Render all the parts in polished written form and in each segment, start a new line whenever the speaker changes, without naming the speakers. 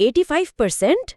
85%?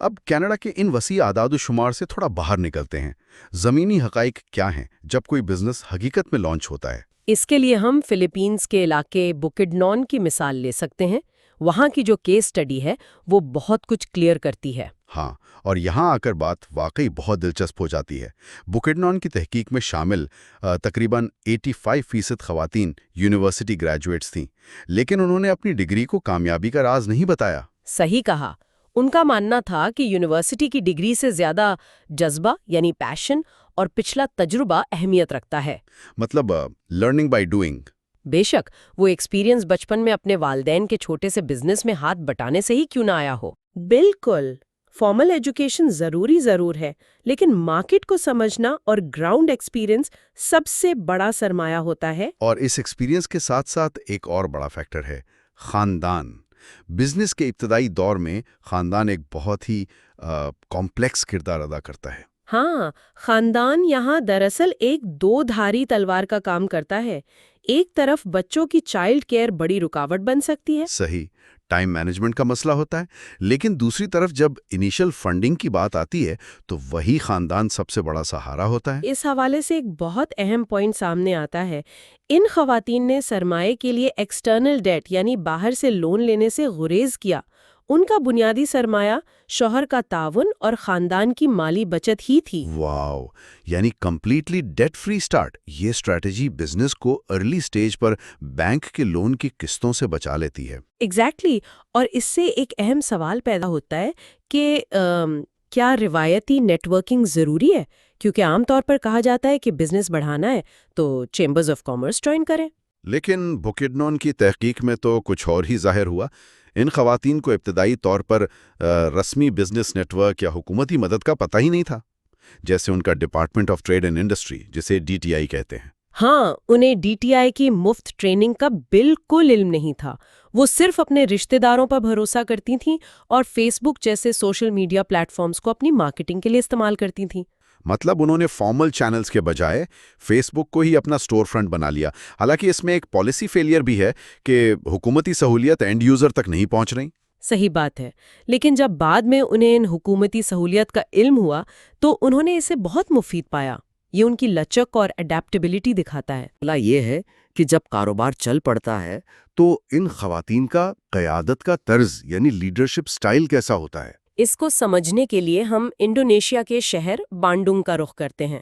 اب کینیڈا کے ان وسیع اعداد و شمار سے تھوڑا باہر نکلتے ہیں. زمینی حقائق کیا ہیں جب کوئی بزنس حقیقت میں لانچ ہوتا ہے؟
اس کے لیے ہم فلیپینز کے علاقے بکڈنون کی مثال لے سکتے ہیں. وہاں کی جو کیس سٹڈی ہے وہ بہت کچھ کلیئر کرتی ہے.
ہاں، اور یہاں آ کر بات واقعی بہت دلچسپ ہو جاتی ہے. بکڈنون کی تحقیق میں شامل تقریباً 85% خواتین یونیورسٹی گریجویٹس تھیں، لیکن انہوں نے اپنی ڈگری کو کامیابی کا راز نہیں بتایا.
صحیح کہا. ان کا ماننا تھا کہ یونیورسٹی کی ڈگری سے زیادہ جذبہ یعنی پیشن اور پچھلا تجربہ اہمیت رکھتا ہے.
مطلب لرننگ بائی ڈوئنگ.
بے شک وہ ایکسپیرینس بچپن میں اپنے والدین کے چھوٹے سے بزنس میں ہاتھ بٹانے سے ہی کیوں نہ آیا ہو. بالکل. فارمل ایجوکیشن ضرور ہے، لیکن مارکیٹ کو سمجھنا اور گراؤنڈ ایکسپیرینس سب سے بڑا سرمایہ ہوتا ہے.
اور اس ایکسپیرینس کے ساتھ ساتھ ایک اور بڑا فیکٹر ہے خاندان. بزنس کے ابتدائی دور میں خاندان ایک بہت ہی کمپلیکس کردار ادا کرتا ہے.
ہاں، خاندان یہاں دراصل ایک دو دھاری تلوار کا کام کرتا ہے. ایک طرف بچوں کی چائلڈ کیئر بڑی رکاوٹ بن سکتی ہے.
صحیح، ٹائم مینجمنٹ کا مسئلہ ہوتا ہے، لیکن دوسری طرف جب انیشل فنڈنگ کی بات آتی ہے تو وہی خاندان سب سے بڑا سہارا ہوتا ہے.
اس حوالے سے ایک بہت اہم پوائنٹ سامنے آتا ہے. ان خواتین نے سرمائے کے لیے ایکسٹرنل ڈیٹ یعنی باہر سے لون لینے سے گریز کیا. ان کا بنیادی سرمایہ شوہر کا تعاون اور خاندان کی مالی بچت ہی تھی.
واو، یعنی کمپلیٹلی ڈیٹ فری سٹارٹ. یہ اسٹریٹجی بزنس کو ارلی سٹیج پر بینک کے لون کی قسطوں سے بچا لیتی ہے.
ایگزیکٹلی. اور اس سے ایک اہم سوال پیدا ہوتا ہے کہ کیا روایتی نیٹ ورکنگ ضروری ہے؟ کیونکہ عام طور پر کہا جاتا ہے کہ بزنس بڑھانا ہے تو چیمبرز آف کامرس جوائن کریں.
لیکن بکڈنون کی تحقیق میں تو کچھ اور ہی ظاہر ہوا. ان خواتین کو ابتدائی طور پر رسمی بزنس نیٹ ورک یا حکومتی مدد کا پتہ ہی نہیں تھا، جیسے ان کا department of trade and industry جسے DTI کہتے ہیں.
ہاں، انہیں DTI کی مفت ٹریننگ کا بالکل علم نہیں تھا. وہ صرف اپنے رشتہ داروں پر بھروسہ کرتی تھیں اور فیس بک جیسے سوشل میڈیا پلیٹ فارمز کو اپنی مارکیٹنگ کے لیے استعمال کرتی تھیں.
مطلب انہوں نے فارمل چینلز کے بجائے فیس بک کو ہی اپنا سٹور فرنٹ بنا لیا. حالانکہ اس میں ایک پالیسی فیلئر بھی ہے کہ حکومتی سہولیت اینڈ یوزر تک نہیں پہنچ رہی.
صحیح بات ہے، لیکن جب بعد میں انہیں ان حکومتی سہولیت کا علم ہوا تو انہوں نے اسے بہت مفید پایا. یہ ان کی لچک اور اڈیپٹیبلٹی دکھاتا ہے.
مسئلہ یہ ہے کہ جب کاروبار چل پڑتا ہے
تو ان خواتین کا قیادت کا طرز یعنی لیڈرشپ سٹائل کیسا ہوتا ہے؟
اس کو سمجھنے کے لیے ہم انڈونیشیا کے شہر بانڈونگ کا رخ کرتے ہیں.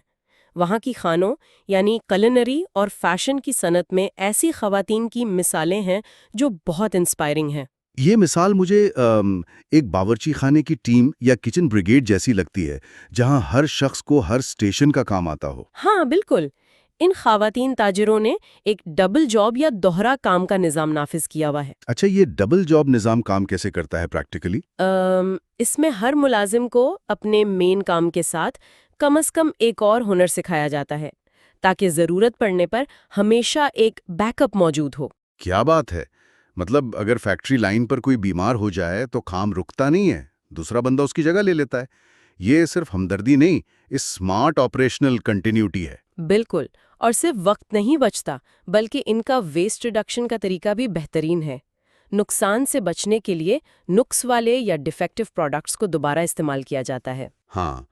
وہاں کی خانوں یعنی کلنری اور فیشن کی صنعت میں ایسی خواتین کی مثالیں ہیں جو بہت انسپائرنگ ہیں.
یہ مثال مجھے ایک باورچی خانے کی ٹیم یا کچن بریگیڈ جیسی لگتی ہے، جہاں ہر شخص کو ہر سٹیشن کا کام آتا ہو.
ہاں بالکل. ان خواتین تاجروں نے ایک ڈبل جاب یا دوہرا کام کا نظام نافذ کیا ہوا ہے.
اچھا، یہ ڈبل جاب نظام کام کیسے کرتا ہے پریکٹیکلی؟
اس میں ہر ملازم کو اپنے مین کام کے ساتھ کم از کم ایک اور ہنر سکھایا جاتا ہے تاکہ ضرورت پڑنے پر ہمیشہ ایک بیک اپ موجود ہو.
کیا بات ہے! مطلب اگر فیکٹری لائن پر کوئی بیمار ہو جائے تو کام رکتا نہیں ہے، دوسرا بندہ اس کی جگہ لے لیتا ہے. یہ صرف ہمدردی نہیں، اس سمارٹ آپریشنل کنٹینیوٹی ہے.
بالکل. اور صرف وقت نہیں بچتا بلکہ ان کا ویسٹ ریڈکشن کا طریقہ بھی بہترین ہے. نقصان سے بچنے کے لیے نقص والے یا ڈیفیکٹو پروڈکٹس کو دوبارہ استعمال کیا جاتا ہے.
ہاں،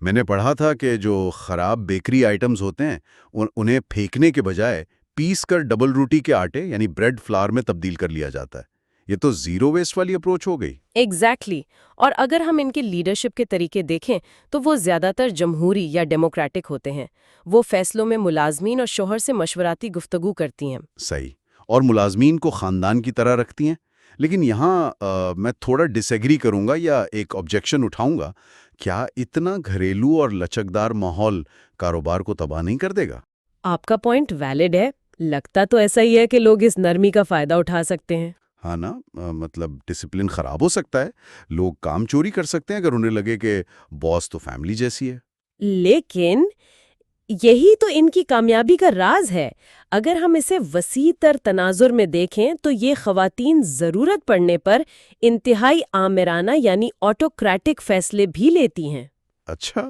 میں نے پڑھا تھا کہ جو خراب بیکری آئٹمز ہوتے ہیں انہیں پھینکنے کے بجائے پیس کر ڈبل روٹی کے آٹے یعنی بریڈ فلاور میں تبدیل کر لیا جاتا ہے. یہ تو زیرو ویسٹ والی اپروچ ہو گئی.
ایگزیکٹلی. اور اگر ہم ان کے لیڈرشپ کے طریقے دیکھیں تو وہ زیادہ تر جمہوری یا ڈیموکریٹک ہوتے ہیں. وہ فیصلوں میں ملازمین اور شوہر سے مشوراتی گفتگو کرتی ہیں.
صحیح. اور ملازمین کو خاندان کی طرح رکھتی ہیں. لیکن یہاں میں تھوڑا ڈس ایگری کروں گا یا ایک آبجیکشن اٹھاؤں گا. کیا اتنا گھریلو اور لچکدار ماحول کاروبار کو تباہ نہیں کر دے گا؟
آپ کا پوائنٹ ویلڈ ہے. لگتا تو ایسا ہی ہے کہ لوگ اس نرمی کا فائدہ اٹھا سکتے ہیں.
ہاں نا، مطلب ڈسپلن خراب ہو سکتا ہے. لوگ کام چوری کر سکتے ہیں اگر انہیں لگے کہ باس تو فیملی جیسی ہے.
لیکن یہی تو ان کی کامیابی کا راز ہے. اگر ہم اسے وسیع تر تناظر میں دیکھیں تو یہ خواتین ضرورت پڑنے پر انتہائی آمرانہ یعنی آٹوکریٹک فیصلے بھی لیتی ہیں.
اچھا،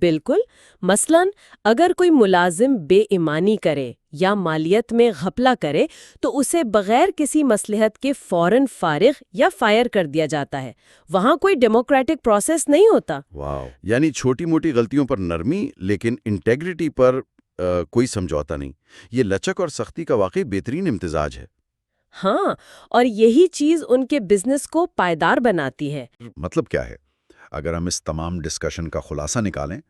بالکل. مثلاً اگر کوئی ملازم بے ایمانی کرے یا مالیت میں غفلہ کرے تو اسے بغیر کسی مصلحت کے فوراً فارغ یا فائر کر دیا جاتا ہے. وہاں کوئی ڈیموکریٹک پروسیس نہیں ہوتا.
واو، یعنی چھوٹی موٹی غلطیوں پر نرمی لیکن انٹیگریٹی پر کوئی سمجھوتا نہیں. یہ لچک اور سختی کا واقعی بہترین امتزاج ہے.
ہاں، اور یہی چیز ان کے بزنس کو پائیدار بناتی ہے.
مطلب کیا ہے؟ اگر ہم اس تمام ڈسکشن کا خلاصہ نکالیں،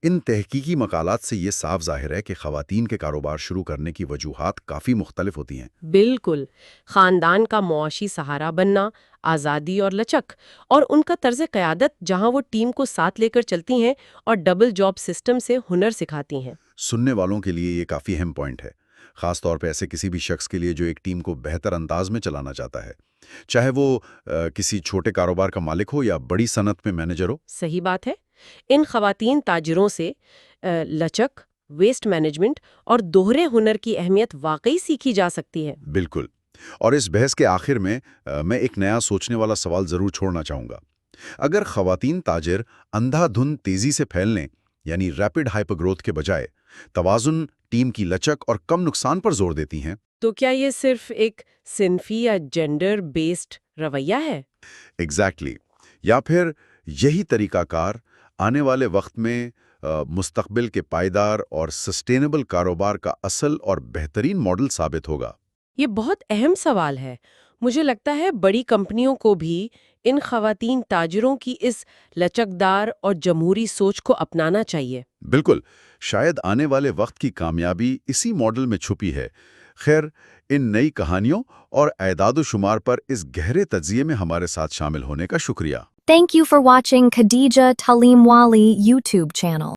ان تحقیقی مقالات سے یہ صاف ظاہر ہے کہ خواتین کے کاروبار شروع کرنے کی وجوہات کافی مختلف ہوتی ہیں.
بالکل. خاندان کا معاشی سہارا بننا، آزادی اور لچک، اور ان کا طرز قیادت جہاں وہ ٹیم کو ساتھ لے کر چلتی ہیں اور ڈبل جاب سسٹم سے ہنر سکھاتی ہیں.
سننے والوں کے لیے یہ کافی اہم پوائنٹ ہے، خاص طور پہ ایسے کسی بھی شخص کے لیے جو ایک ٹیم کو بہتر انداز میں چلانا چاہتا ہے، چاہے وہ کسی چھوٹے کاروبار کا مالک ہو یا بڑی صنعت میں مینیجر ہو.
صحیح بات ہے. ان خواتین تاجروں سے لچک، ویسٹ مینجمنٹ اور دوہرے ہنر کی اہمیت واقعی سیکھی جا سکتی ہے.
بالکل. اور اس بحث کے آخر میں میں ایک نیا سوچنے والا سوال ضرور چھوڑنا چاہوں گا. اگر خواتین تاجر اندھا دھند تیزی سے پھیلنے یعنی ریپڈ ہائپر گروتھ کے بجائے توازن، ٹیم کی لچک اور کم نقصان پر زور دیتی ہیں،
تو کیا یہ صرف ایک صنفی یا جینڈر بیسڈ رویہ ہے؟
ایگزیکٹلی، یا پھر یہی طریقہ کار آنے والے وقت میں مستقبل کے پائیدار اور سسٹینیبل کاروبار کا اصل اور بہترین ماڈل ثابت ہوگا؟
یہ بہت اہم سوال ہے. مجھے لگتا ہے بڑی کمپنیوں کو بھی ان خواتین تاجروں کی اس لچکدار اور جمہوری سوچ کو اپنانا چاہیے.
بالکل. شاید آنے والے وقت کی کامیابی اسی ماڈل میں چھپی ہے. خیر، ان نئی کہانیوں اور اعداد و شمار پر اس گہرے تجزیے میں ہمارے ساتھ شامل ہونے کا شکریہ.
Thank you for watching Khadija Talimwali YouTube channel.